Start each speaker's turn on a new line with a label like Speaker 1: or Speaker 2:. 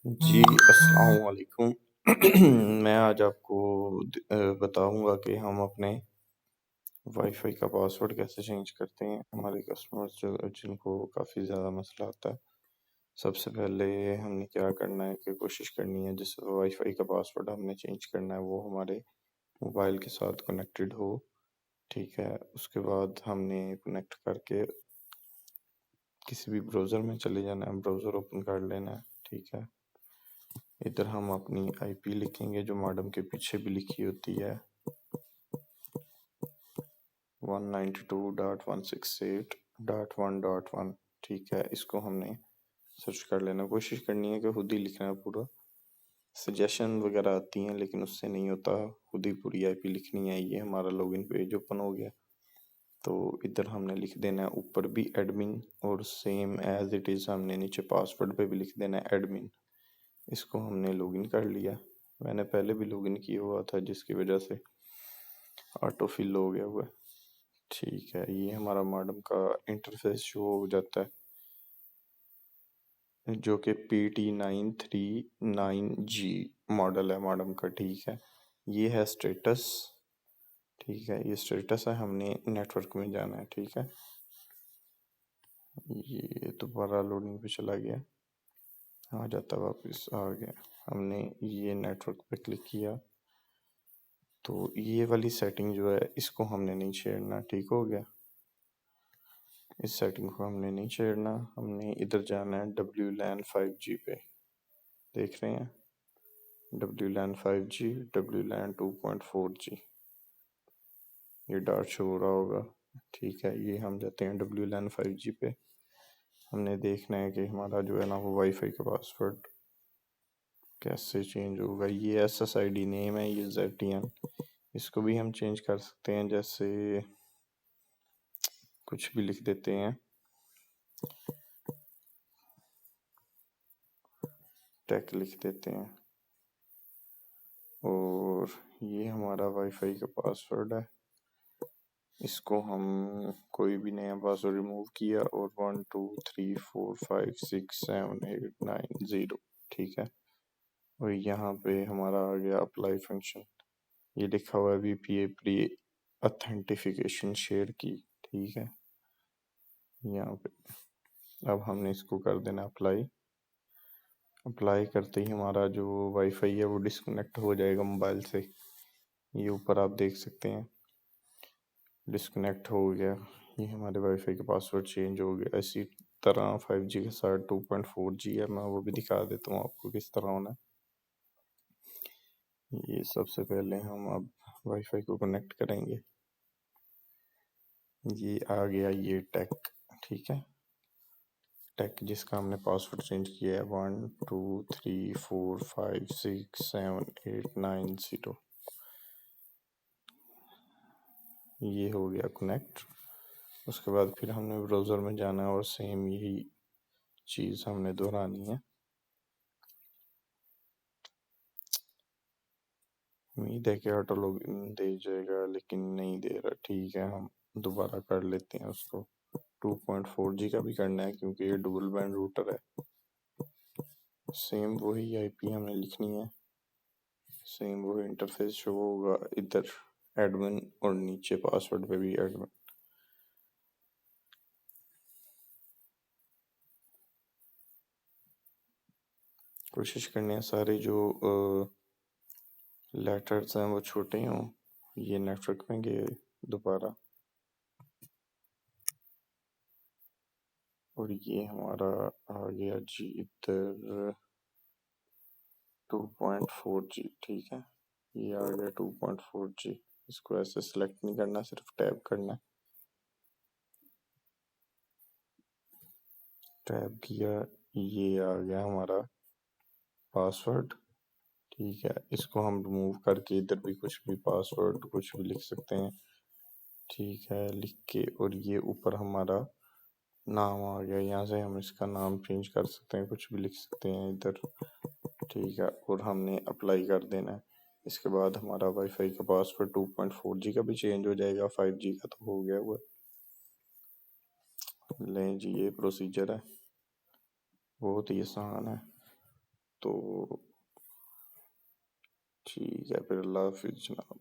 Speaker 1: जी, अस्सलाम वालेकुम। मैं आज आपको बताऊँगा कि हम अपने वाईफ़ाई का पासवर्ड कैसे चेंज करते हैं। हमारे कस्टमर्स जिनको काफ़ी ज़्यादा मसला आता है। सबसे पहले हमने क्या करना है कि कोशिश करनी है जिस वाईफ़ाई का पासवर्ड हमने चेंज करना है वो हमारे मोबाइल के साथ कनेक्टेड हो, ठीक है? उसके बाद हमने कनेक्ट करके किसी भी ब्राउज़र में चले जाना है, ब्राउज़र ओपन कर लेना है, ठीक है? इधर हम अपनी आईपी लिखेंगे जो मॉडेम के पीछे भी लिखी होती है 192.168.1.1, ठीक है। इसको हमने सर्च कर लेना, कोशिश करनी है कि खुद ही लिखना है पूरा। सजेशन वगैरह आती हैं लेकिन उससे नहीं होता, खुद ही पूरी आईपी लिखनी है। ये हमारा लॉगिन पेज ओपन हो गया, तो इधर हमने लिख देना है ऊपर भी एडमिन और सेम एज इट इज़ हमने नीचे पासवर्ड पे भी लिख देना है एडमिन। इसको हमने लॉगिन कर लिया। मैंने पहले भी लॉगिन किया हुआ था जिसकी वजह से ऑटो फिल हो गया हुआ है, ठीक है। ये हमारा मॉडेम का इंटरफेस शो हो जाता है जो कि PT939G मॉडल है मॉडेम का, ठीक है। ये है स्टेटस, ठीक है। ये स्टेटस है, हमने नेटवर्क में जाना है, ठीक है। ये दोबारा लोडिंग पे चला गया, आ जाता वापस, आ गया। हमने ये नेटवर्क पे क्लिक किया तो ये वाली सेटिंग जो है इसको हमने नहीं छेड़ना, ठीक हो गया। इस सेटिंग को हमने नहीं छेड़ना, हमने इधर जाना है WLAN 5G पे, देख रहे हैं WLAN 5G, WLAN 2.4G, ये डॉट शो हो रहा होगा, ठीक है। ये हम जाते हैं WLAN 5G पे। हमने देखना है कि हमारा जो है ना वो वाईफाई का पासवर्ड कैसे चेंज होगा। ये SSID नेम है, ये ZTN, इसको भी हम चेंज कर सकते हैं, जैसे कुछ भी लिख देते हैं, टेक लिख देते हैं। और ये हमारा वाईफाई का पासवर्ड है, इसको हम कोई भी नया पासवर्ड रिमूव किया और 1 2 3 4 5 6 7 8 9 0, ठीक है। और यहाँ पे हमारा आ गया अप्लाई फंक्शन, ये लिखा हुआ है VPA प्री ऑथेंटिफिकेशन शेयर की, ठीक है। यहाँ पे अब हमने इसको कर देना अप्लाई। अप्लाई करते ही हमारा जो वाईफाई है वो डिस्कनेक्ट हो जाएगा मोबाइल से, ये ऊपर आप देख सकते हैं डिस्कनेक्ट हो गया। ये हमारे वाईफाई का पासवर्ड चेंज हो गया। इसी तरह 5G के साथ 2.4G है, मैं वो भी दिखा देता हूँ आपको किस तरह होना है। ये सबसे पहले हम अब वाईफाई को कनेक्ट करेंगे। ये आ गया ये टेक, ठीक है। टेक जिसका हमने पासवर्ड चेंज किया है 1 2 3 4 5 6 7 8 9 0, ये हो गया कनेक्ट। उसके बाद फिर हमने ब्राउज़र में जाना है और सेम यही चीज़ हमने दोहरानी है। उम्मीद है कि ऑटो लॉगिन दे जाएगा लेकिन नहीं दे रहा, ठीक है। हम दोबारा कर लेते हैं उसको। 2.4G का भी करना है क्योंकि ये डुअल बैंड रूटर है। सेम वही आईपी हमें लिखनी है, सेम वही इंटरफेस शो होगा, इधर एडमिन और नीचे पासवर्ड पे भी एडमिन। कोशिश करनी है सारे जो लेटर्स हैं वो छोटे हों। ये नेटवर्क में गए दोबारा, और ये हमारा आ गया जी इधर 2.4G, ठीक है। ये आ गया 2.4G। इसको ऐसे सिलेक्ट नहीं करना, सिर्फ टैब करना है। टैब किया, ये आ गया हमारा पासवर्ड, ठीक है। इसको हम रिमूव करके इधर भी कुछ भी पासवर्ड कुछ भी लिख सकते हैं, ठीक है। लिख के और ये ऊपर हमारा नाम आ गया, यहाँ से हम इसका नाम चेंज कर सकते हैं, कुछ भी लिख सकते हैं इधर, ठीक है। और हमने अप्लाई कर देना है। इसके बाद हमारा वाईफाई का पासवर्ड 2.4G का भी चेंज हो जाएगा, 5G का तो हो गया हुआ। लें जी, ये प्रोसीजर है, बहुत ही आसान है। तो ठीक है फिर, अल्लाह हाफिज़ जनाब।